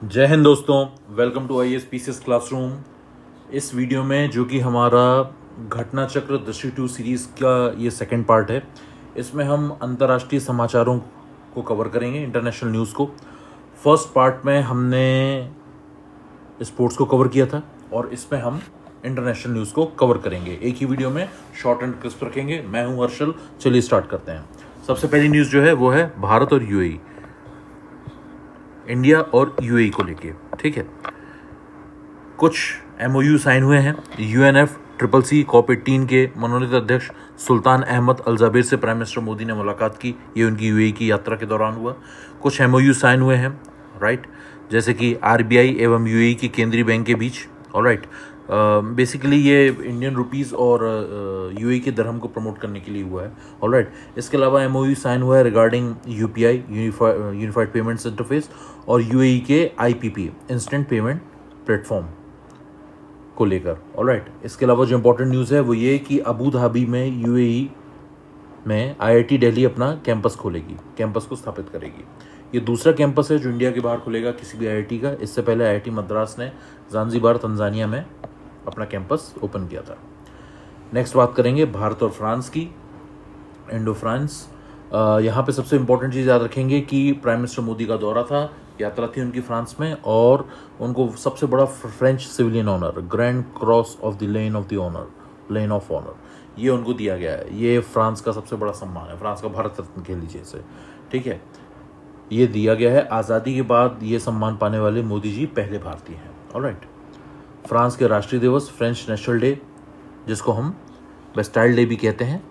जय हिंद दोस्तों, welcome to I S P C S classroom. इस वीडियो में जो कि हमारा घटना चक्र दृष्टि 2 सीरीज़ का ये सेकंड पार्ट है, इसमें हम अंतर्राष्ट्रीय समाचारों को कवर करेंगे, इंटरनेशनल न्यूज़ को। फर्स्ट पार्ट में हमने स्पोर्ट्स को कवर किया था और इसमें हम इंटरनेशनल न्यूज़ को कवर करेंगे एक ही वीडियो में, शॉर्ट एंड क्रिस्प रखेंगे। मैं हूं हर्षल, चलिए स्टार्ट करते हैं। सबसे पहली न्यूज़ जो है वो है भारत और यूएई, इंडिया और यूएई को लेके। ठीक है, कुछ एमओयू साइन हुए हैं। यूएनएफ ट्रिपल सी कॉप 18 के मनोनीत अध्यक्ष सुल्तान अहमद अल जाबेर से प्राइम मिनिस्टर मोदी ने मुलाकात की। ये उनकी यूएई की यात्रा के दौरान हुआ। कुछ एमओयू साइन हुए हैं, राइट, जैसे कि आरबीआई एवं यूएई की केंद्रीय बैंक के बीच। ऑलराइट, बेसिकली ये इंडियन रुपीज़ और यूएई के दरहम को प्रमोट करने के लिए हुआ है। ऑलराइट, इसके अलावा एमओयू साइन हुआ है regarding UPI, unified payments interface, और यूएई के आईपीपी, इंस्टेंट पेमेंट प्लेटफॉर्म को लेकर। ऑलराइट, इसके अलावा जो इंपॉर्टेंट न्यूज़ है वो ये कि अबू धाबी में यूएई में आईआईटी दिल्ली अपना कैंपस खोलेगी, कैंपस को स्थापित करेगी। ये दूसरा कैंपस है जो इंडिया के बाहर खुलेगा किसी भी आईआईटी का। इससे पहले आईआईटी मद्रास ने ज़ांज़ीबार तंजानिया में अपना कैंपस ओपन किया था। नेक्स्ट बात करेंगे भारत और फ्रांस की, इंडो फ्रांस। यहाँ पे सबसे इंपॉर्टेंट चीज़ याद रखेंगे कि प्राइम मिनिस्टर मोदी का दौरा था, यात्रा थी उनकी फ्रांस में, और उनको सबसे बड़ा French civilian honour, grand cross of the lane of honour, ये उनको दिया गया है। ये फ्रांस का सबसे बड़ा सम्मान है, फ्रांस का भारत रत्न कह लीजिए इसे। ठीक है, ये दिया गया है। आज़ादी के बाद ये सम्मान पाने वाले मोदी जी पहले भारतीय हैं। ऑलराइट, फ्रांस के राष्ट्रीय दिवस, फ्रेंच नेशनल डे, जिसको हम बेस्टाइल डे भी कहते हैं,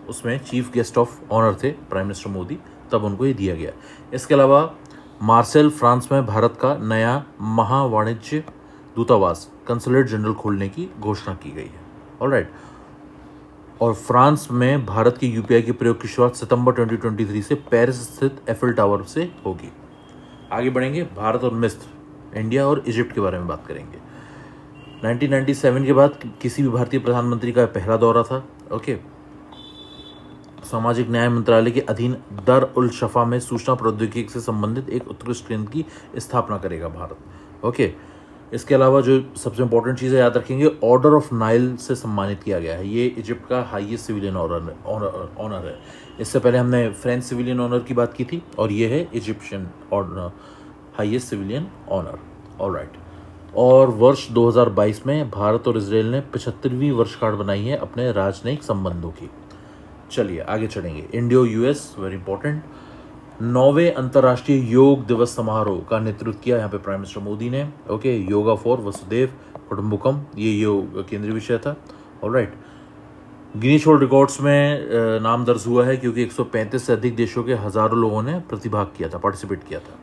उसमें चीफ गेस्ट ऑफ ऑनर थे प्राइम मिनिस्टर मोदी, तब उनको ये दिया गया। इसके अलावा मार्सेल फ्रांस में भारत का नया महावाणिज्य दूतावास, कंसुलेट जनरल खोलने की घोषणा की गई है। ऑलराइट, और फ्रांस में भारत के यूपीआई के प्रयोग की शुरुआत सितंबर 2023 से पेरिस स्थित एफिल टावर से होगी। आगे बढ़ेंगे, भारत और मिस्र, इंडिया और इजिप्ट के बारे में बात करेंगे। 1997 के बाद किसी भी भारतीय प्रधानमंत्री का पहला दौरा था। ओके, सामाजिक न्याय मंत्रालय के अधीन दर उल शफा में सूचना प्रौद्योगिकी से संबंधित एक उत्कृष्ट केंद्र की स्थापना करेगा भारत। ओके, इसके अलावा जो सबसे इंपॉर्टेंट चीज़ें याद रखेंगे, ऑर्डर ऑफ नाइल से सम्मानित किया गया है। ये इजिप्ट का हाईएस्ट सिविलियन ऑनर है। इससे पहले हमने फ्रेंच सिविलियन ऑनर की बात की थी, और ये है Egyptian highest civilian honour. Alright, और वर्ष 2022 में भारत और इसराइल ने 75वीं वर्षगांठ बनाई है अपने राजनयिक संबंधों की। चलिए आगे चलेंगे। Indo US, very important. 9वें अंतर्राष्ट्रीय योग दिवस समारोह का नेतृत्व किया यहाँ पे प्राइम मिनिस्टर मोदी ने। ओके, योगा फॉर वसुदेव कुटुंबकम, ये योग केंद्रीय विषय था। ऑलराइट, गिनीज वर्ल्ड रिकॉर्ड्स में नाम दर्ज हुआ है क्योंकि 135 से अधिक देशों के हजारों लोगों ने प्रतिभाग किया था, पार्टिसिपेट किया था,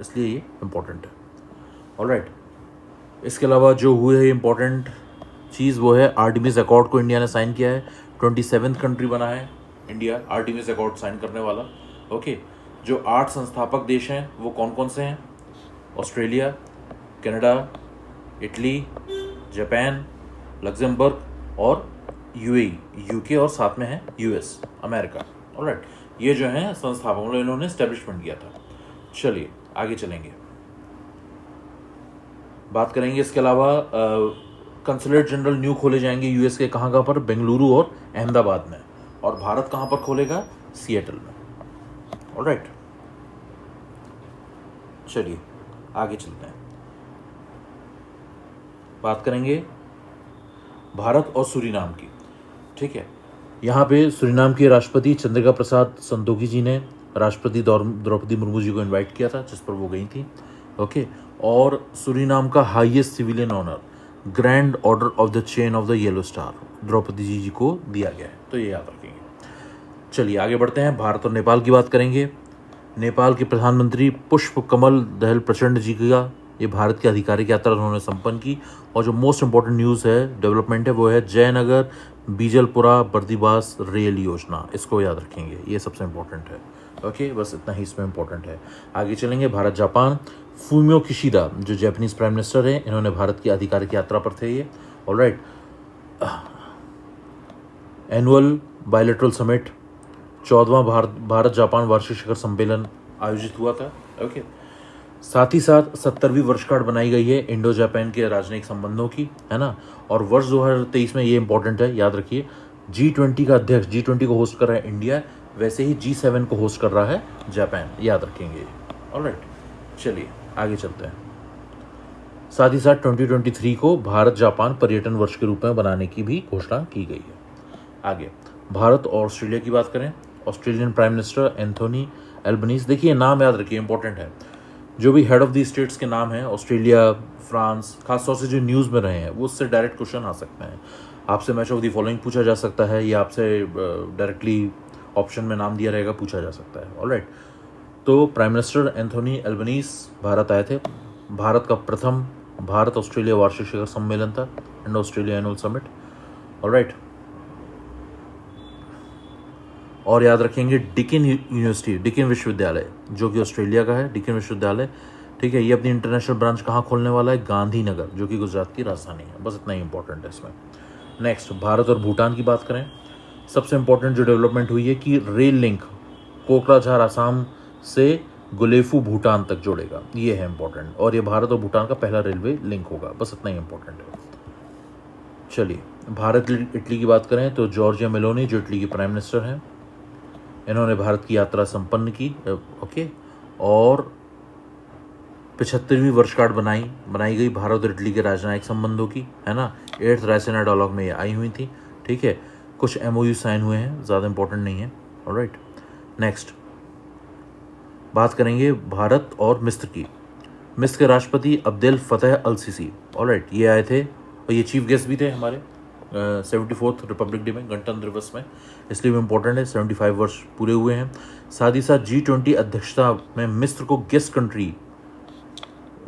इसलिए ये इंपॉर्टेंट है। ऑलराइट, इसके अलावा जो हुए है इंपॉर्टेंट चीज़ वो है आर्टिमिस अकॉर्ड को इंडिया ने साइन किया है। 27th कंट्री बना है इंडिया आर्टिमिस अकॉर्ड साइन करने वाला। ओके, जो 8 संस्थापक देश हैं वो कौन कौन से हैं? Australia, Canada, Italy, Japan, Luxembourg और यूएई, यूके, और साथ में है यूएस, अमेरिका। ऑलराइट, ये जो हैं संस्थापक, मतलब इन्होंने एस्टेब्लिशमेंट किया था। चलिए आगे चलेंगे, बात करेंगे। इसके अलावा कंसुलेट जनरल न्यू खोले जाएंगे यूएस के, कहाँ पर? बेंगलुरु और अहमदाबाद में। और भारत कहाँ पर खोलेगा? सिएटल में। ऑलराइट, चलिए आगे चलते हैं, बात करेंगे भारत और सूरीनाम की। ठीक है, यहाँ पे सूरीनाम के राष्ट्रपति चंद्रिका प्रसाद संतोखी जी ने राष्ट्रपति द्रौपदी मुर्मू जी को इनवाइट किया था, जिस पर वो गई थी। ओके, और सूरीनाम का highest civilian honour, Grand Order of the Chain of the Yellow Star, Draupadi ji को दिया गया है, तो ये याद रखेंगे। चलिए आगे बढ़ते हैं, भारत और नेपाल की बात करेंगे। नेपाल के प्रधानमंत्री पुष्प कमल दहल प्रचंड जी का ये भारत की आधिकारिक यात्रा उन्होंने संपन्न की। और जो मोस्ट इंपॉर्टेंट न्यूज़ है, डेवलपमेंट है, वो है जयनगर बीजलपुरा बर्दीवास रेल योजना, इसको याद रखेंगे, ये सबसे इंपॉर्टेंट है। ओके, बस इतना ही इसमें इंपॉर्टेंट है। आगे चलेंगे, भारत जापान। फूमियो किशिदा जो जापानीज प्राइम मिनिस्टर हैं, इन्होंने भारत की आधिकारिक यात्रा पर थे ये। ऑलराइट, एनुअल बायलैटरल समिट, 14वां भारत जापान वार्षिक शिखर सम्मेलन आयोजित हुआ था। ओके, साथ ही साथ 70वीं वर्षगांठ बनाई गई है इंडो जापान के राजनयिक संबंधों की, है ना। और वर्ष 2023 में ये इंपॉर्टेंट है, याद रखिए, G20 का अध्यक्ष, G20 को होस्ट कर रहा है इंडिया, वैसे ही G7 को होस्ट कर रहा है जापान, याद रखेंगे। ऑलराइट, चलिए आगे चलते हैं। साथ ही साथ 2023 को भारत जापान पर्यटन वर्ष के रूप में बनाने की भी घोषणा की गई है। आगे भारत और ऑस्ट्रेलिया की बात करें, Australian prime minister Anthony Albanese, देखिए नाम याद रखिए, इंपॉर्टेंट है। जो भी हेड ऑफ दी स्टेट्स के नाम हैं, ऑस्ट्रेलिया, फ्रांस, खासतौर से जो न्यूज़ में रहे हैं, वो उससे डायरेक्ट क्वेश्चन आ सकते हैं। आपसे मैच ऑफ दी फॉलोइंग पूछा जा सकता है, या आपसे डायरेक्टली ऑप्शन में नाम दिया रहेगा, पूछा जा सकता है। ऑलराइट, तो prime minister Anthony Albanese Bharat आए थे। भारत का प्रथम भारत ऑस्ट्रेलिया वार्षिक शिखर सम्मेलन था, Indo Australia annual summit. Alright, और याद रखेंगे डिकिन यूनिवर्सिटी, डिकिन विश्वविद्यालय, जो कि ऑस्ट्रेलिया का है, डिकिन विश्वविद्यालय, ठीक है। ये अपनी इंटरनेशनल ब्रांच कहाँ खोलने वाला है? गांधीनगर, जो कि गुजरात की राजधानी है। बस इतना ही इंपॉर्टेंट है इसमें। नेक्स्ट, भारत और भूटान की बात करें, सबसे इंपॉर्टेंट जो डेवलपमेंट हुई है कि रेल लिंक कोकराझार आसाम से गुलेफू भूटान तक जोड़ेगा, ये है इंपॉर्टेंट। और ये भारत और भूटान का पहला रेलवे लिंक होगा, बस इतना ही इंपॉर्टेंट है। चलिए, भारत इटली की बात करें तो जॉर्जिया मेलोनी, जो इटली की प्राइम मिनिस्टर हैं, इन्होंने भारत की यात्रा संपन्न की। ओके, और 75वीं वर्षगांठ बनाई गई भारत और इटली के राजनयिक संबंधों की, है ना। 8th रायसीना डायलॉग में ये आई हुई थी, ठीक है। कुछ MOU साइन हुए हैं, ज़्यादा इंपॉर्टेंट नहीं है। ऑलराइट, नेक्स्ट बात करेंगे भारत और मिस्र की। मिस्र के राष्ट्रपति अब्देल फतेह अल सीसी, ऑलराइट, ये आए थे और ये चीफ गेस्ट भी थे हमारे 74th रिपब्लिक डे में, गणतंत्र दिवस में, इसलिए भी इम्पोर्टेंट है। 75 वर्ष पूरे हुए हैं। साथ ही साथ G20 अध्यक्षता में मिस्र को गेस्ट कंट्री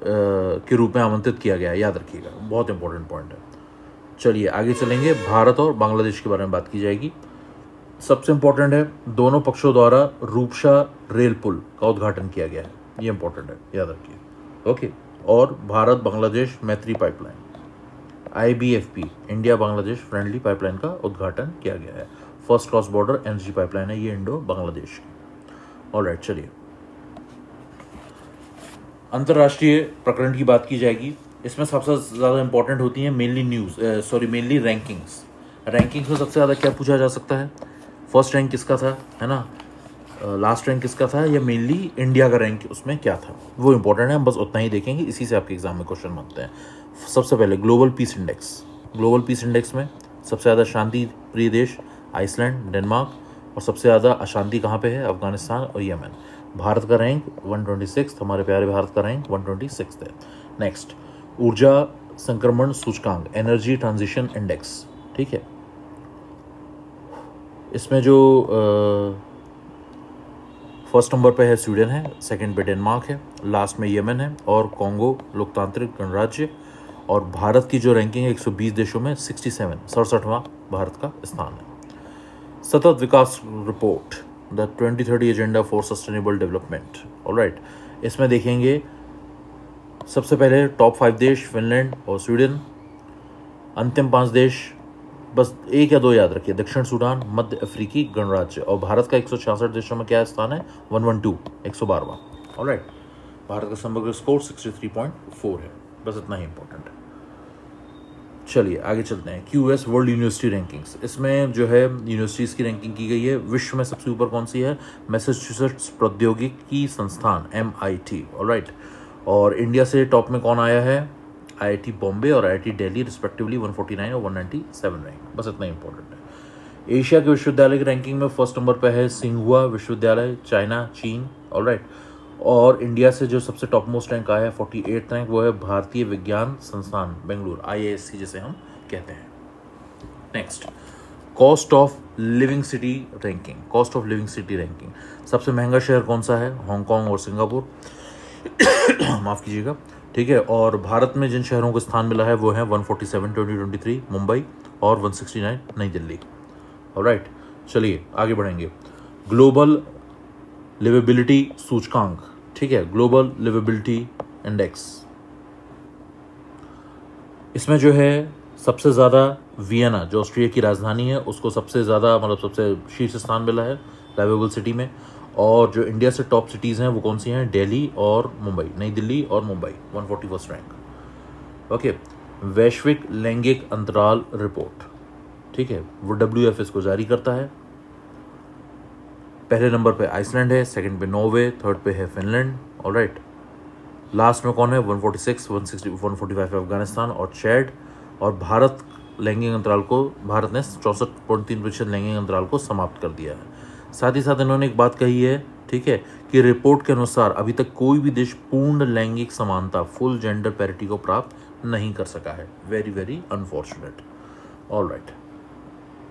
के रूप में आमंत्रित किया गया है, याद रखिएगा, बहुत इंपॉर्टेंट पॉइंट है। चलिए आगे चलेंगे, भारत और बांग्लादेश के बारे में बात की जाएगी। सबसे इंपॉर्टेंट है, दोनों पक्षों द्वारा रूपसा रेल पुल का उद्घाटन किया गया है, ये इंपॉर्टेंट है, याद रखिए। ओके, और भारत बांग्लादेश मैत्री pipeline IBFP, India Bangladesh friendly pipeline का उद्घाटन किया गया है। First cross border energy pipeline है ये इंडो बांग्लादेश की। ऑलराइट, चलिए अंतर्राष्ट्रीय प्रकरण की बात की जाएगी। इसमें सबसे ज़्यादा इंपॉर्टेंट होती हैं मेनली रैंकिंग्स। रैंकिंग्स में सबसे ज़्यादा क्या पूछा जा सकता है? फर्स्ट रैंक किसका था, है ना, लास्ट रैंक किसका था, या मेनली इंडिया का रैंक उसमें क्या था, वो इंपॉर्टेंट है। हम बस उतना ही देखेंगे, इसी से आपके एग्जाम में क्वेश्चन बनते हैं। सबसे पहले global peace index. Global peace index में सबसे ज़्यादा शांति प्रिय देश आइसलैंड, डेनमार्क, और सबसे ज़्यादा अशांति कहाँ पे है? अफगानिस्तान और यमन। भारत का रैंक 126, हमारे प्यारे भारत का रैंक 126 है। नेक्स्ट, ऊर्जा संक्रमण सूचकांक, एनर्जी ट्रांजिशन इंडेक्स, ठीक है। इसमें जो फर्स्ट नंबर पे है स्वीडन है, सेकंड पे डेनमार्क है, लास्ट में यमन है और कॉन्गो लोकतांत्रिक गणराज्य। और भारत की जो रैंकिंग है 120 देशों में 67वां भारत का स्थान है। सतत विकास report, the 2030 agenda for sustainable development. Alright, इसमें देखेंगे सबसे पहले टॉप 5 देश फिनलैंड और स्वीडन। अंतिम 5 देश बस 1 या 2 याद रखिए, दक्षिण सूडान, मध्य अफ्रीकी गणराज्य। और भारत का 166 देशों में क्या स्थान है? 112, 112वां। ऑलराइट, भारत का समग्र स्कोर 63.4 है, बस इतना ही इंपॉर्टेंट है। चलिए आगे चलते हैं। QS वर्ल्ड यूनिवर्सिटी रैंकिंग्स, इसमें जो है यूनिवर्सिटीज़ की रैंकिंग की गई है। विश्व में सबसे ऊपर कौन सी है? मैसेच्यूसेट्स प्रौद्योगिकी संस्थान MIT। ऑलराइट, और इंडिया से टॉप में कौन आया है? IIT बॉम्बे और IIT दिल्ली रिस्पेक्टिवली 149 और 197 रैंक, बस इतना इंपॉर्टेंट है। एशिया के विश्वविद्यालय की रैंकिंग में फर्स्ट नंबर पर है सिंघुआ विश्वविद्यालय, चाइना, चीन। ऑलराइट, और इंडिया से जो सबसे टॉप मोस्ट रैंक आया है 48 रैंक, वो है भारतीय विज्ञान संस्थान बेंगलुरु, IISc जिसे हम कहते हैं। Next, cost of living city ranking. Cost of living city ranking, सबसे महंगा शहर कौन सा है? हांगकांग और सिंगापुर माफ़ कीजिएगा, ठीक है। और भारत में जिन शहरों को स्थान मिला है वो है 147 2023 मुंबई और 169 नई दिल्ली। ऑलराइट, चलिए आगे बढ़ेंगे। ग्लोबल लिवेबिलिटी सूचकांक, ठीक है, ग्लोबल लिवेबिलिटी इंडेक्स, इसमें जो है सबसे ज़्यादा वियना, जो ऑस्ट्रिया की राजधानी है, उसको सबसे ज़्यादा सबसे शीर्ष स्थान मिला है लाइवेबल सिटी में। और जो इंडिया से टॉप सिटीज़ हैं वो कौन सी हैं, दिल्ली और मुंबई, नई दिल्ली और मुंबई, 141 रैंक। ओके, वैश्विक लैंगिक अंतराल रिपोर्ट, ठीक है, वो WF इसको जारी करता है। पहले नंबर पे आइसलैंड है, सेकंड पे नॉर्वे, थर्ड पे है फिनलैंड, ऑलराइट। लास्ट में कौन है, 146, 160, 145 अफगानिस्तान और चैड। और भारत लैंगिक अंतराल को, भारत ने 64.3% लैंगिक अंतराल को समाप्त कर दिया है। साथ ही साथ इन्होंने एक बात कही है, ठीक है, कि रिपोर्ट के अनुसार अभी तक कोई भी देश पूर्ण लैंगिक समानता, फुल जेंडर पैरिटी को प्राप्त नहीं कर सका है। Very very unfortunate. ऑलराइट,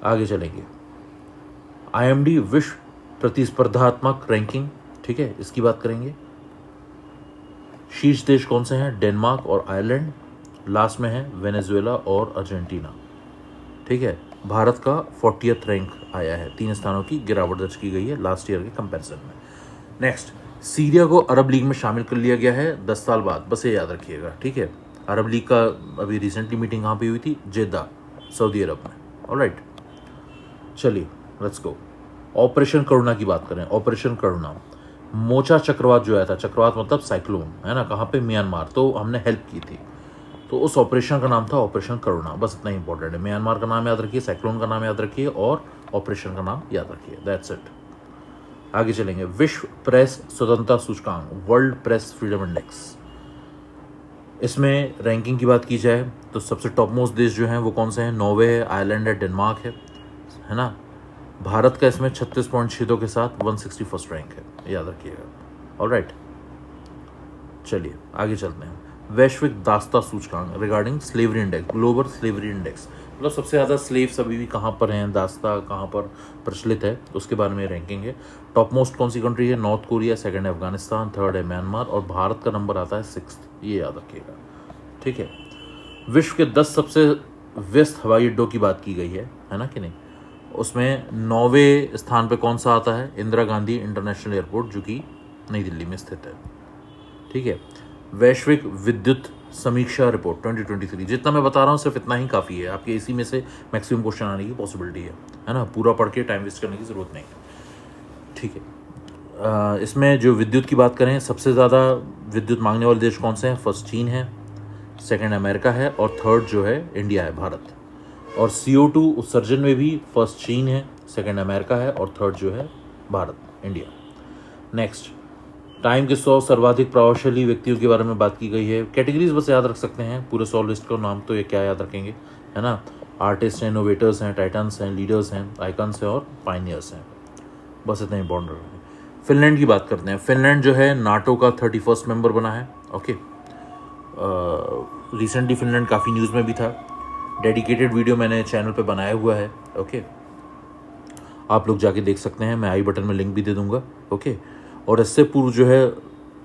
आगे चलेंगे। IMD विश्व प्रतिस्पर्धात्मक रैंकिंग, ठीक है, इसकी बात करेंगे। शीर्ष देश कौन से हैं, डेनमार्क और आयरलैंड। लास्ट में है वेनेजुएला और अर्जेंटीना, ठीक है। भारत का 40th रैंक आया है, 3 स्थानों की गिरावट दर्ज की गई है लास्ट ईयर के कंपैरिजन में। नेक्स्ट, सीरिया को अरब लीग में शामिल कर लिया गया है 10 साल बाद, बस ये याद रखिएगा, ठीक है। अरब लीग का अभी रिसेंटली मीटिंग कहाँ पे हुई थी, जेद्दा, सऊदी अरब में। ऑलराइट, चलिए लेट्स गो। ऑपरेशन करुणा की बात करें। ऑपरेशन करुणा, मोचा चक्रवात जो आया था, चक्रवात मतलब साइक्लोन है ना, कहाँ पे, म्यांमार, तो हमने हेल्प की थी, तो उस ऑपरेशन का नाम था ऑपरेशन करुणा। बस इतना इंपॉर्टेंट है, म्यांमार का नाम याद रखिए, साइक्लोन का नाम याद रखिए और ऑपरेशन का नाम याद रखिए, दैट्स इट। आगे चलेंगे। विश्व प्रेस स्वतंत्रता सूचकांक, वर्ल्ड प्रेस फ्रीडम इंडेक्स, इसमें रैंकिंग की बात की जाए तो सबसे टॉप मोस्ट देश जो हैं वो कौन से हैं, नॉर्वे है, आयरलैंड है, डेनमार्क है ना। भारत का इसमें 36.62 के साथ 161st रैंक है, याद रखिएगा। ऑलराइट, चलिए आगे चलते हैं। वैश्विक दास्ता सूचकांक regarding slavery index, global slavery index, मतलब सबसे ज़्यादा स्लेव्स अभी भी कहाँ पर हैं, दास्ता कहाँ पर प्रचलित है, उसके बारे में रैंकिंग है। टॉप मोस्ट कौन सी कंट्री है, नॉर्थ कोरिया, सेकंड है अफगानिस्तान, थर्ड है म्यांमार और भारत का नंबर आता है 6th, ये याद रखिएगा, ठीक है। विश्व के 10 सबसे व्यस्त हवाई अड्डों की बात की गई है ना कि नहीं। उसमें 9वें स्थान पे कौन सा आता है, इंदिरा गांधी इंटरनेशनल एयरपोर्ट, जो कि नई दिल्ली में स्थित है, ठीक है। वैश्विक विद्युत समीक्षा रिपोर्ट 2023, जितना मैं बता रहा हूँ सिर्फ इतना ही काफ़ी है, आपके इसी में से मैक्सिमम क्वेश्चन आने की पॉसिबिलिटी है ना, पूरा पढ़ के टाइम वेस्ट करने की ज़रूरत नहीं है, ठीक है। इसमें जो विद्युत की बात करें, सबसे ज़्यादा विद्युत मांगने वाले देश कौन से हैं, फर्स्ट चीन है, सेकंड अमेरिका है और थर्ड जो है इंडिया है, भारत। और CO2 उत्सर्जन में भी फर्स्ट चीन है, सेकंड अमेरिका है और थर्ड जो है भारत, इंडिया। नेक्स्ट, टाइम के 100 सर्वाधिक प्रभावशाली व्यक्तियों के बारे में बात की गई है। कैटेगरीज बस याद रख सकते हैं, पूरे 100 लिस्ट का नाम तो ये क्या याद रखेंगे, है ना। आर्टिस्ट हैं, इनोवेटर्स हैं, टाइटन्स हैं, लीडर्स हैं, आइकन्स हैं और पाइनियर्स हैं, बस इतना इंपॉर्टेंट रखें। फिनलैंड की बात करते हैं। फिनलैंड जो है नाटो का 31st मेंबर बना है, ओके। रिसेंटली फिनलैंड काफ़ी न्यूज़ में भी था, डेडिकेटेड वीडियो मैंने चैनल पे बनाया हुआ है, ओके, आप लोग जाके देख सकते हैं, मैं आई बटन में लिंक भी दे दूंगा, ओके। और इससे पूर्व जो है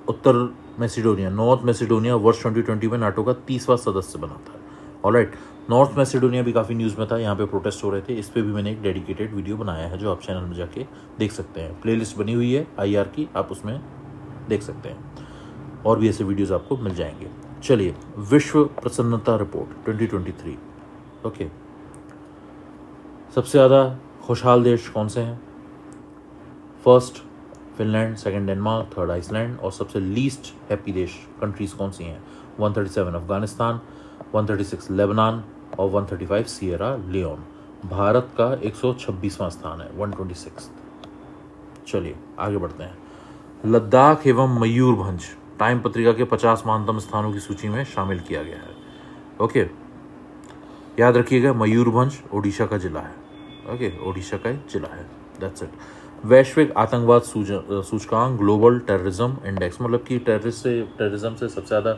उत्तर मैसिडोनिया, नॉर्थ मैसिडोनिया वर्ष 2020 में नाटो का 30वां सदस्य बना था। ऑलराइट, नॉर्थ मैसिडोनिया भी काफ़ी न्यूज़ में था, यहाँ पे प्रोटेस्ट हो रहे थे, इस पर भी मैंने एक डेडिकेटेड वीडियो बनाया है जो आप चैनल में जाके देख सकते हैं। प्लेलिस्ट बनी हुई है IR की, आप उसमें देख सकते हैं, और भी ऐसे वीडियोज़ आपको मिल जाएंगे। चलिए, विश्व प्रसन्नता रिपोर्ट 2023, ओके। सबसे ज़्यादा खुशहाल देश कौन से हैं, first Finland, second Denmark, third Iceland और सबसे लीस्ट हैप्पी देश कंट्रीज कौन सी हैं, 137 अफगानिस्तान, 136 लेबनान और 135 सियरा लियोन। भारत का 126वां स्थान है, 126। चलिए आगे बढ़ते हैं। लद्दाख एवं मयूरभंज टाइम पत्रिका के 50 महानतम स्थानों की सूची में शामिल किया गया है, ओके। याद रखिएगा, मयूरभंज ओडिशा का जिला है, ओके, ओडिशा का एक जिला है, दैट्स इट। वैश्विक आतंकवाद सूचकांक, ग्लोबल टेररिज्म इंडेक्स, मतलब कि टेररिज्म से सबसे ज़्यादा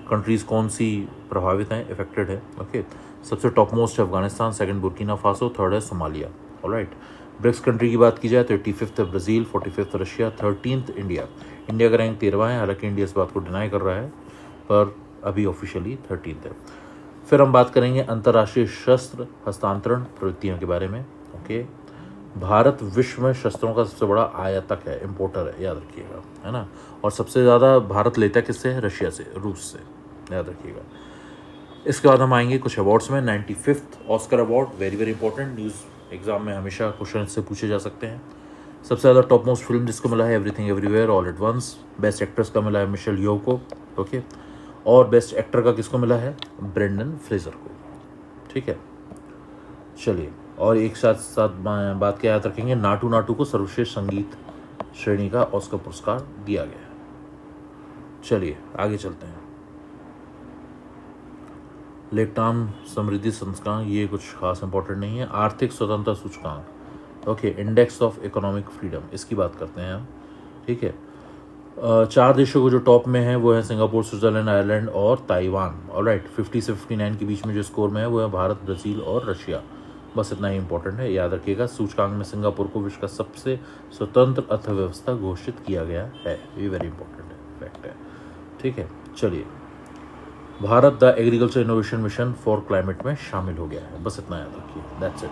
कंट्रीज़ कौन सी प्रभावित हैं, इफेक्टेड है, ओके। सबसे टॉप मोस्ट है Afghanistan, second Burkina Faso, third है सोमालिया, ऑलराइट। ब्रिक्स कंट्री की बात की जाए तो 85th है Brazil, 45th Russia, 13th India. India का रैंक 13वां है, हालांकि इंडिया इस बात को डिनाई कर रहा है, पर अभी ऑफिशियली 13th है। फिर हम बात करेंगे अंतर्राष्ट्रीय शस्त्र हस्तांतरण प्रवृत्तियों के बारे में, ओके। भारत विश्व में शस्त्रों का सबसे बड़ा आयातक है, इंपोर्टर है, याद रखिएगा, है ना। और सबसे ज़्यादा भारत लेता किससे है, रशिया से, रूस से, याद रखिएगा। इसके बाद हम आएंगे कुछ अवार्ड्स में। 95th Oscar award, very very important, news exam में हमेशा क्वेश्चन इससे पूछे जा सकते हैं। सबसे ज़्यादा टॉप मोस्ट फिल्म जिसको मिला है everything everywhere all at once. Best actress का मिला है मिशेल यो को, ओके। और बेस्ट एक्टर का किसको मिला है? ब्रेंडन फ्रेजर को, ठीक है। चलिए, और एक साथ साथ बात क्या याद रखेंगे, नाटू नाटू को सर्वश्रेष्ठ संगीत श्रेणी का ऑस्कर पुरस्कार दिया गया है। चलिए आगे चलते हैं। लेफ्टार्म समृद्धि सूचकांक, ये कुछ खास इंपॉर्टेंट नहीं है। आर्थिक स्वतंत्रता सूचकांक, okay, index of economic freedom, इसकी बात करते हैं हम, ठीक है। 4 देशों को जो टॉप में है वो है सिंगापुर, स्विट्जरलैंड, आयरलैंड और ताइवान। ऑलराइट, 50 से 59 के बीच में जो स्कोर में है वो है भारत, ब्राज़ील और रशिया। बस इतना ही इंपॉर्टेंट है, याद रखिएगा। सूचकांक में सिंगापुर को विश्व का सबसे स्वतंत्र अर्थव्यवस्था घोषित किया गया है, ये वेरी इंपॉर्टेंट है, फैक्ट है, ठीक है। चलिए, Bharat the agriculture innovation mission for climate में शामिल हो गया है, बस इतना याद रखिए, दैट्स इट।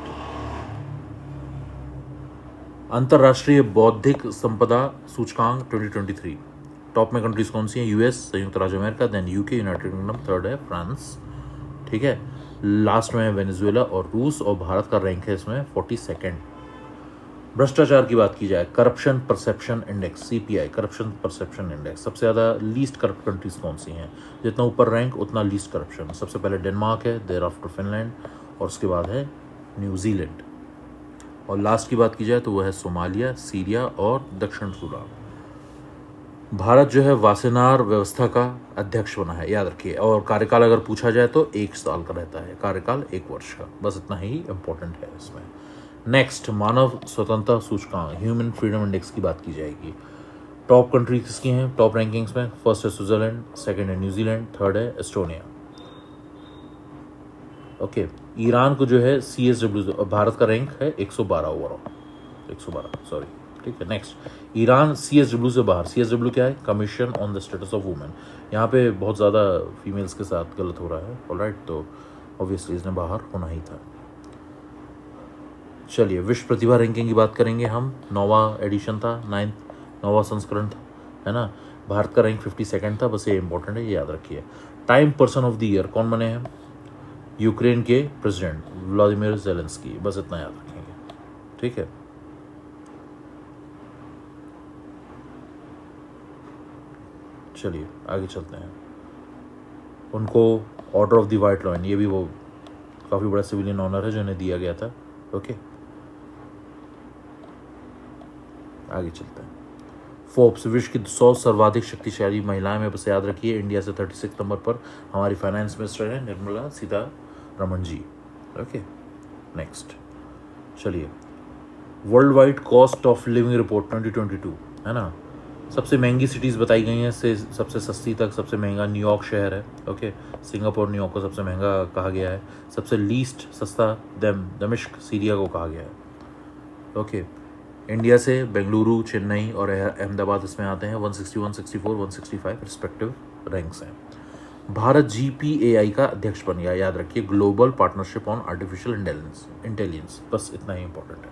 अंतर्राष्ट्रीय बौद्धिक संपदा सूचकांक 2023, टॉप में कंट्रीज कौन सी हैं? यूएस, संयुक्त राज्य America, then UK, United Kingdom, third है फ्रांस, ठीक है। लास्ट में है वेनेजुएला और रूस, और भारत का रैंक है इसमें 42nd। भ्रष्टाचार की बात की जाए, corruption perception index, CPI, corruption perception index, सबसे ज़्यादा लीस्ट करप्ट कंट्रीज कौन सी हैं? जितना ऊपर रैंक उतना लीस्ट करप्शन। सबसे पहले डेनमार्क है, देयर आफ्टर फिनलैंड, और उसके बाद है न्यूजीलैंड, और लास्ट की बात की जाए तो वह है सोमालिया, सीरिया और दक्षिण सूडान। भारत जो है वासेनार व्यवस्था का अध्यक्ष बना है, याद रखिए। और कार्यकाल अगर पूछा जाए तो 1 साल का रहता है, कार्यकाल 1 वर्ष का, बस इतना ही इंपॉर्टेंट है इसमें। नेक्स्ट, मानव स्वतंत्रता सूचकांक, ह्यूमन फ्रीडम इंडेक्स की बात की जाएगी। टॉप कंट्री किसकी हैं टॉप रैंकिंग्स में? फर्स्ट है स्विट्जरलैंड, सेकंड है न्यूजीलैंड, थर्ड है एस्टोनिया, ओके। ईरान को जो है CSW, भारत का रैंक है 112 ओवरऑल, 112, सॉरी, ठीक है। नेक्स्ट, ईरान CSW से बाहर। CSW क्या है? Commission on the status of women. यहाँ पे बहुत ज़्यादा फीमेल्स के साथ गलत हो रहा है, ऑलराइट, तो ऑब्वियसली इसने बाहर होना ही था। चलिए, विश्व प्रतिभा रैंकिंग की बात करेंगे हम। 9वां एडिशन था, 9वां संस्करण था, है ना। भारत का रैंक 52nd था, बस ये इंपॉर्टेंट है, ये याद रखिए। Time person of the year कौन बने हैं? यूक्रेन के प्रेसिडेंट व्लादिमीर ज़ेलेंस्की, बस इतना याद रखेंगे, ठीक है। चलिए आगे चलते हैं। उनको order of the white lion, ये भी वो काफ़ी बड़ा सिविलियन ऑनर है जो इन्हें दिया गया था, ओके। आगे चलते हैं। फोर्ब्स, विश्व की 100 सर्वाधिक शक्तिशाली महिलाएं में, बस याद रखिए इंडिया से 36 नंबर पर हमारी फाइनेंस मिनिस्टर है निर्मला सीतारमण जी, ओके। नेक्स्ट, चलिए, world wide cost of living report 2022, है ना। सबसे महंगी सिटीज़ बताई गई हैं, से सबसे सस्ती तक। सबसे महंगा न्यूयॉर्क शहर है, ओके। सिंगापुर न्यूयॉर्क को सबसे महंगा कहा गया है। सबसे लीस्ट सस्ता दमिश्क सीरिया को कहा गया है, ओके। इंडिया से बेंगलुरु, चेन्नई और अहमदाबाद इसमें आते हैं। 161, 164, 165 रिस्पेक्टिव रैंक्स हैं। भारत GPAI का अध्यक्ष बन गया, याद रखिए, global partnership on artificial intelligence, बस इतना ही इंपॉर्टेंट है।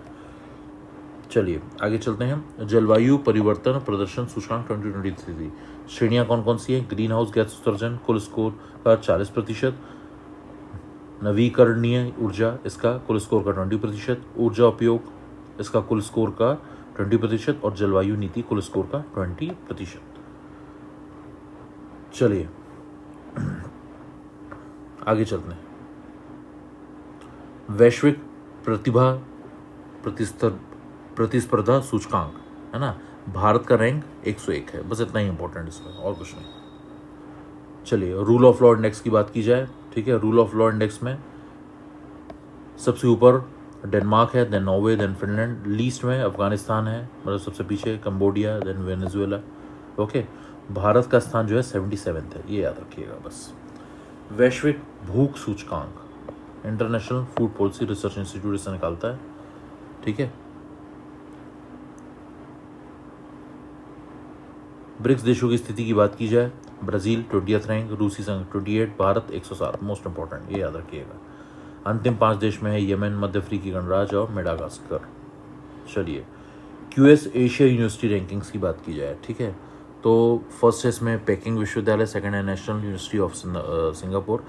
चलिए आगे चलते हैं। जलवायु परिवर्तन प्रदर्शन सूचकांक 2023, श्रेणियां कौन कौन सी हैं? ग्रीन हाउस गैस उत्सर्जन, कुल स्कोर का 40%, नवीकरणीय ऊर्जा, इसका कुल स्कोर का 20%, ऊर्जा उपयोग, इसका कुल स्कोर का 20%, और जलवायु नीति कुल स्कोर का 20%। चलिए आगे चलते हैं। वैश्विक प्रतिस्पर्धा सूचकांक, है ना, भारत का रैंक 101 है, बस इतना ही इंपॉर्टेंट इसमें, और कुछ नहीं। चलिए, रूल ऑफ लॉ इंडेक्स की बात की जाए, ठीक है। रूल ऑफ लॉ इंडेक्स में सबसे ऊपर डेनमार्क है, then Norway, then Finland. Least में अफगानिस्तान है, मतलब सबसे पीछे Cambodia, then Venezuela, okay. Bharat का स्थान जो है 77 है, ये याद रखिएगा बस। वैश्विक भूख सूचकांक, international food policy research institute इसे निकालता है, ठीक है। ब्रिक्स देशों की स्थिति की बात की जाए, ब्राज़ील 20th रैंक, रूसी संघ 28, भारत 107, मोस्ट इंपॉर्टेंट, ये याद रखिएगा। अंतिम 5 देश में है यमन, मध्य अफ्रीकी गणराज्य और मेडागास्कर। चलिए, QS एशिया यूनिवर्सिटी रैंकिंग्स की बात की जाए, ठीक है, तो फर्स्ट है इसमें पेकिंग विश्वविद्यालय, सेकंड है national university of Singapore.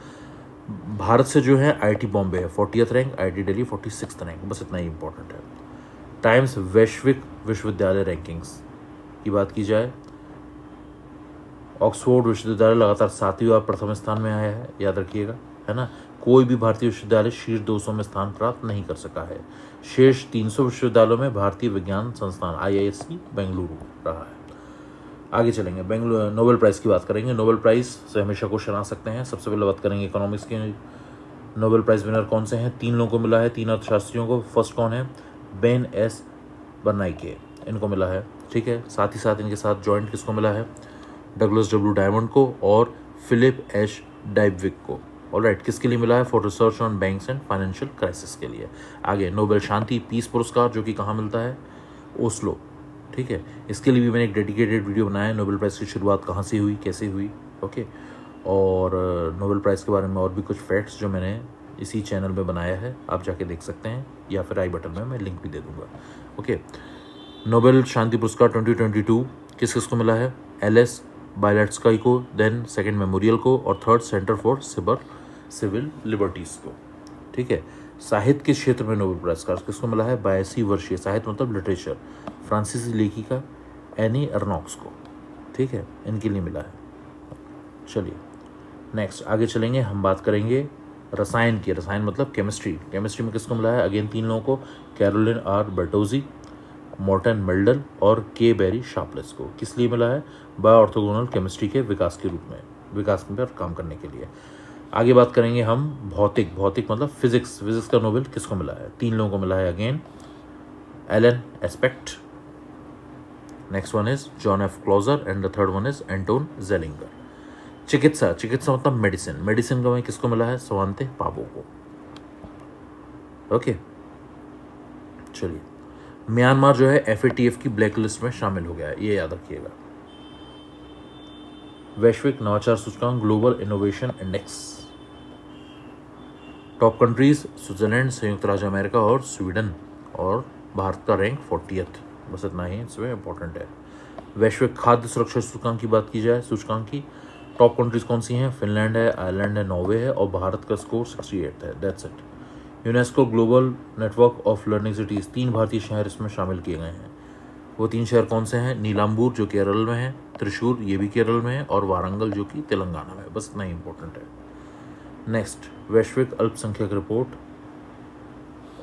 Bharat से जो है IIT बॉम्बे है 40th rank, IIT Delhi 46th rank, बस इतना ही इंपॉर्टेंट है। टाइम्स वैश्विक विश्वविद्यालय रैंकिंग्स की बात की जाए, ऑक्सफोर्ड विश्वविद्यालय लगातार 7वीं बार प्रथम स्थान में आया है, याद रखिएगा, है ना। कोई भी भारतीय विश्वविद्यालय शीर्ष 200 में स्थान प्राप्त नहीं कर सका है। शेष 300 विश्वविद्यालयों में भारतीय विज्ञान संस्थान IISc बेंगलुरु रहा है। आगे चलेंगे, बेंगलुरु नोबेल प्राइज़ की बात करेंगे। नोबेल प्राइज़ से हमेशा क्वेश्चन आ सकते हैं। सबसे पहले बात करेंगे इकोनॉमिक्स के नोबेल प्राइज़ विनर कौन से हैं। 3 लोगों को मिला है, 3 अर्थशास्त्रियों को। फर्स्ट कौन है, बेन एस बर्नाइके, इनको मिला है, ठीक है। साथ ही साथ इनके साथ जॉइंट किसको मिला है, डगलस डब्ल्यू डायमंड को और फिलिप एच डाइबविक को। ऑलराइट, किसके लिए मिला है, for research on banks and financial crisis के लिए। आगे नोबेल शांति पीस पुरस्कार, जो कि कहाँ मिलता है, ओस्लो, ठीक है। इसके लिए भी मैंने एक डेडिकेटेड वीडियो बनाया है, नोबेल प्राइज़ की शुरुआत कहाँ से हुई, कैसे हुई, ओके। और नोबेल प्राइज़ के बारे में और भी कुछ फैक्ट्स जो मैंने इसी चैनल में बनाया है, आप जाके देख सकते हैं, या फिर आई बटन में मैं लिंक भी दे दूंगा, ओके। नोबेल शांति पुरस्कार 2022 किस किस को मिला है, LS बायलेट्स्काई को, देन सेकंड मेमोरियल को, और third centre for civil liberties को, ठीक है। साहित्य के क्षेत्र में नोबेल पुरस्कार किसको मिला है, 82 वर्षीय, साहित्य मतलब लिटरेचर, फ्रांसीसी लेखिका एनी अर्नॉक्स को, ठीक है, इनके लिए मिला है। चलिए नेक्स्ट आगे चलेंगे, हम बात करेंगे रसायन की। रसायन मतलब केमिस्ट्री। केमिस्ट्री में किसको मिला है, अगेन 3 लोगों को, Carolyn R Bertozzi, Morten Meldal और के बेरी शार्पलेस को। किस लिए मिला है, बायोऑर्थोगोनल केमिस्ट्री के विकास के रूप में, विकास पर काम करने के लिए। आगे बात करेंगे हम भौतिक। भौतिक मतलब फिजिक्स। फिजिक्स का नोबेल किसको मिला है, 3 लोगों को मिला है, again Alain Aspect, next one is John F Clauser and the third one is Anton Zeilinger. चिकित्सा। चिकित्सा मतलब मेडिसिन। मेडिसिन का किसको मिला है, स्वांते पाबो को, ओके। चलिए, म्यांमार जो है FATF की ब्लैक लिस्ट में शामिल हो गया है, ये याद रखिएगा। वैश्विक नवाचार सूचकांक, global innovation index, top countries Switzerland, संयुक्त राज्य अमेरिका और स्वीडन, और भारत का रैंक 40th, बस इतना ही इसमें इंपॉर्टेंट है। वैश्विक खाद्य सुरक्षा सूचकांक की बात की जाए, सूचकांक की टॉप कंट्रीज कौन सी हैं, फिनलैंड है, आयरलैंड है, नॉर्वे है, और भारत का स्कोर 68 है, that's it. UNESCO global network of learning cities, 3 भारतीय शहर इसमें शामिल किए गए हैं। वो 3 शहर कौन से हैं, नीलाम्बूर जो केरल में है, त्रिशूर ये भी केरल में है, और वारंगल जो कि तेलंगाना में है, बस इतना ही इंपॉर्टेंट है। नेक्स्ट, वैश्विक अल्पसंख्यक रिपोर्ट,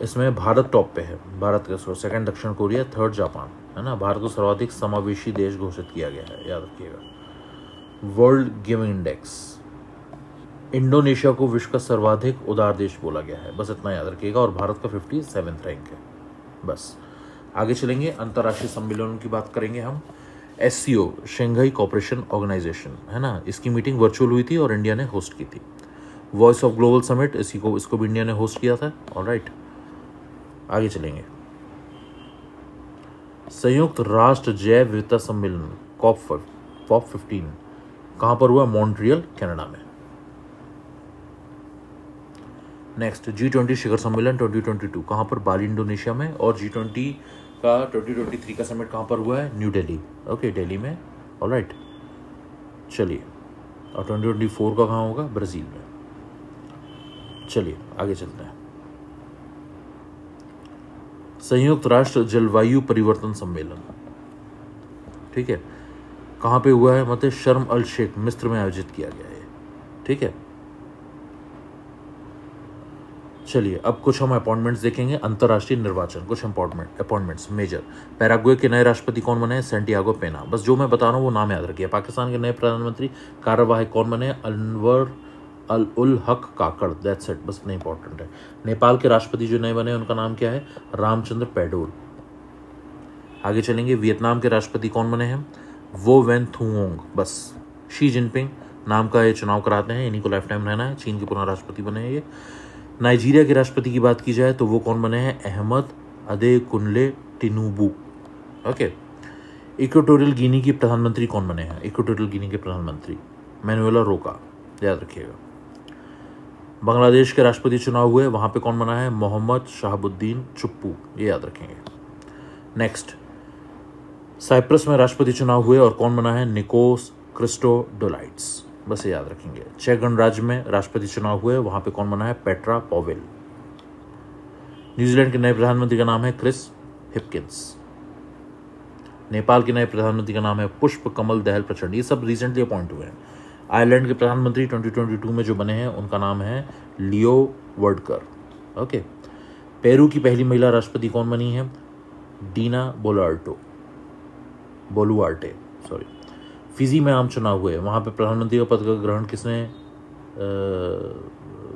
इसमें भारत टॉप पे है, भारत का स्कोर, सेकंड दक्षिण कोरिया, थर्ड जापान, है ना। भारत को सर्वाधिक समावेशी देश घोषित किया गया है, याद रखिएगा। वर्ल्ड गिविंग इंडेक्स, इंडोनेशिया को विश्व का सर्वाधिक उदार देश बोला गया है, बस इतना याद रखिएगा, और भारत का 57th रैंक है, बस। आगे चलेंगे, अंतर्राष्ट्रीय सम्मेलनों की बात करेंगे हम। SCO शंघाई कोऑपरेशन ऑर्गेनाइजेशन, है ना, इसकी मीटिंग वर्चुअल हुई थी और इंडिया ने होस्ट की थी। वॉइस ऑफ ग्लोबल समिट, इसको भी इंडिया ने होस्ट किया था, ऑलराइट। आगे चलेंगे, संयुक्त राष्ट्र जैव विविधता सम्मेलन COP 15 कहाँ पर हुआ, मॉन्ट्रियल कनाडा में। नेक्स्ट, G20 शिखर सम्मेलन 2022 कहाँ पर, बाली इंडोनेशिया में, और G20 का 2023 का समिट कहाँ पर हुआ है, न्यू दिल्ली, ओके, दिल्ली में, ऑलराइट। चलिए, और 2024 का कहाँ होगा, ब्राज़ील में। चलिए आगे चलते हैं, संयुक्त राष्ट्र जलवायु परिवर्तन सम्मेलन, ठीक है, कहाँ पे हुआ है, मतलब शर्म अल शेख मिस्र में आयोजित किया गया है, ठीक है। चलिए, अब कुछ हम अपॉइंटमेंट्स देखेंगे। अंतर्राष्ट्रीय निर्वाचन, कुछ अपॉइंटमेंट्स मेजर। पैराग्वे के नए राष्ट्रपति कौन बने, सैंटियागो पेना, बस जो मैं बता रहा हूँ वो नाम याद रखिए। पाकिस्तान के नए प्रधानमंत्री कार्यवाहक कौन बने, अनवर अल उल हक काकड़, दैट्स इट, बस इतना इंपॉर्टेंट है। नेपाल के राष्ट्रपति जो नए बने उनका नाम क्या है, रामचंद्र पैडोल। आगे चलेंगे, वियतनाम के राष्ट्रपति कौन बने हैं, वो वैन थुओंग, बस। शी जिनपिंग नाम का ये चुनाव कराते हैं, इन्हीं को लाइफ टाइम रहना है, चीन के पुनः राष्ट्रपति बने हैं ये। नाइजीरिया के राष्ट्रपति की बात की जाए तो वो कौन बने हैं, Ahmed Adekunle Tinubu, okay. Equatorial Guinea की प्रधानमंत्री कौन बने हैं, इक्वेटोरियल गिनी के प्रधानमंत्री मैनुएला रोका, याद रखिएगा। बांग्लादेश के राष्ट्रपति चुनाव हुए, वहाँ पे कौन बना है, मोहम्मद शाहबुद्दीन चुप्पू, ये याद रखेंगे। नेक्स्ट, साइप्रस में राष्ट्रपति चुनाव हुए और कौन बना है, निकोस क्रिस्टोडोलाइट्स, बस ये याद रखेंगे। चेक गणराज्य में राष्ट्रपति चुनाव हुए, वहाँ पे कौन बना है, पेट्रा पॉवेल। न्यूजीलैंड के नए प्रधानमंत्री का नाम है क्रिस हिपकिंस। नेपाल के नए प्रधानमंत्री का नाम है पुष्प कमल दहल प्रचंड। ये सब रिसेंटली अपॉइंट हुए हैं। आयरलैंड के प्रधानमंत्री 2022 में जो बने हैं उनका नाम है लियो वर्डकर। ओके। पेरू की पहली महिला राष्ट्रपति कौन बनी है? डीना बोलुआर्टे। सॉरी। फिजी में आम चुनाव हुए, वहाँ पे प्रधानमंत्री का पद का ग्रहण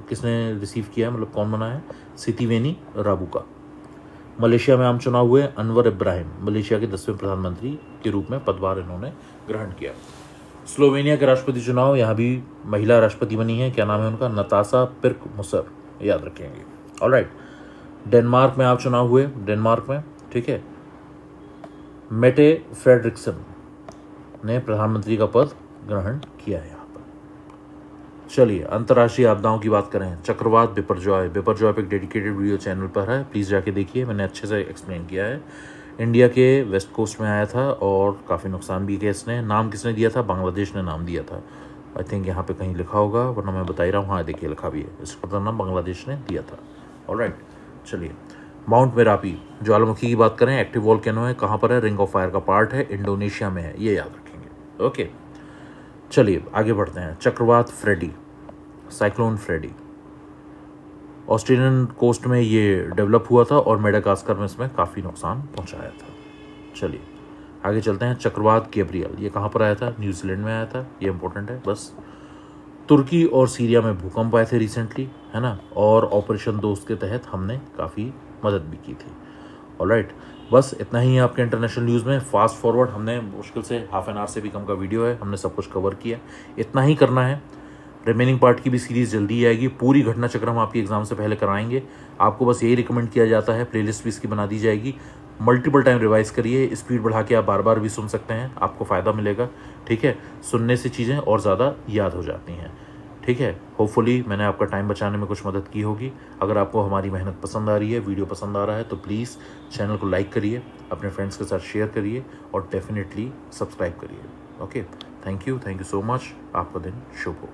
किसने रिसीव किया है, मतलब कौन बना है? सितिवेनी राबुका। मलेशिया में आम चुनाव हुए, अनवर इब्राहिम मलेशिया के 10वें प्रधानमंत्री के रूप में पदभार इन्होंने ग्रहण किया। स्लोवेनिया के राष्ट्रपति चुनाव, यहाँ भी महिला राष्ट्रपति बनी है, क्या नाम है उनका? नताशा पिर्क मुसर, याद रखेंगे। ऑलराइट। डेनमार्क में आम चुनाव हुए, डेनमार्क में, ठीक है। मेटे फ्रेडरिक्सन ने प्रधानमंत्री का पद ग्रहण किया है यहाँ पर। चलिए अंतर्राष्ट्रीय आपदाओं की बात करें। चक्रवात बिपरजॉय पे एक डेडिकेटेड वीडियो चैनल पर है, प्लीज़ जाके देखिए, मैंने अच्छे से एक्सप्लेन किया है। इंडिया के वेस्ट कोस्ट में आया था और काफ़ी नुकसान भी किया इसने। नाम किसने दिया था? बांग्लादेश ने नाम दिया था। आई थिंक यहाँ पे कहीं लिखा होगा, वरना मैं बता ही रहा हूँ। हाँ देखिए लिखा भी है, इसका नाम बांग्लादेश ने दिया था। ऑलराइट। चलिए माउंट मेरापी ज्वालामुखी की बात करें, एक्टिव वोल्केनो है, कहाँ पर है? रिंग ऑफ फायर का पार्ट है, इंडोनेशिया में है, ये याद रखेंगे। ओके चलिए आगे बढ़ते हैं। चक्रवात Freddy, cyclone Freddy, Australian coast में ये डेवलप हुआ था और मेडागास्कर में इसमें काफ़ी नुकसान पहुंचाया था। चलिए आगे चलते हैं। चक्रवात गैब्रियल, ये कहाँ पर आया था? न्यूजीलैंड में आया था, ये इंपॉर्टेंट है बस। तुर्की और सीरिया में भूकंप आए थे रिसेंटली, है ना, और ऑपरेशन दोस्त के तहत हमने काफ़ी मदद भी की थी। ऑलराइट, बस इतना ही है आपके इंटरनेशनल न्यूज़ में। फास्ट फॉरवर्ड, हमने मुश्किल से हाफ एन आवर से भी कम का वीडियो है, हमने सब कुछ कवर किया, इतना ही करना है। रिमेनिंग पार्ट की भी सीरीज़ जल्दी आएगी, पूरी घटना चक्र हम आपकी एग्जाम से पहले कराएंगे। आपको बस यही रिकमेंड किया जाता है, प्लेलिस्ट भी इसकी बना दी जाएगी, मल्टीपल टाइम रिवाइज करिए, स्पीड बढ़ा के आप बार बार भी सुन सकते हैं, आपको फ़ायदा मिलेगा। ठीक है, सुनने से चीज़ें और ज़्यादा याद हो जाती हैं। ठीक है, होपफुली मैंने आपका टाइम बचाने में कुछ मदद की होगी। अगर आपको हमारी मेहनत पसंद आ रही है, वीडियो पसंद आ रहा है, तो प्लीज़ चैनल को लाइक करिए, अपने फ्रेंड्स के साथ शेयर करिए और डेफिनेटली सब्सक्राइब करिए। Okay, thank you so much. आपका दिन शुभ हो।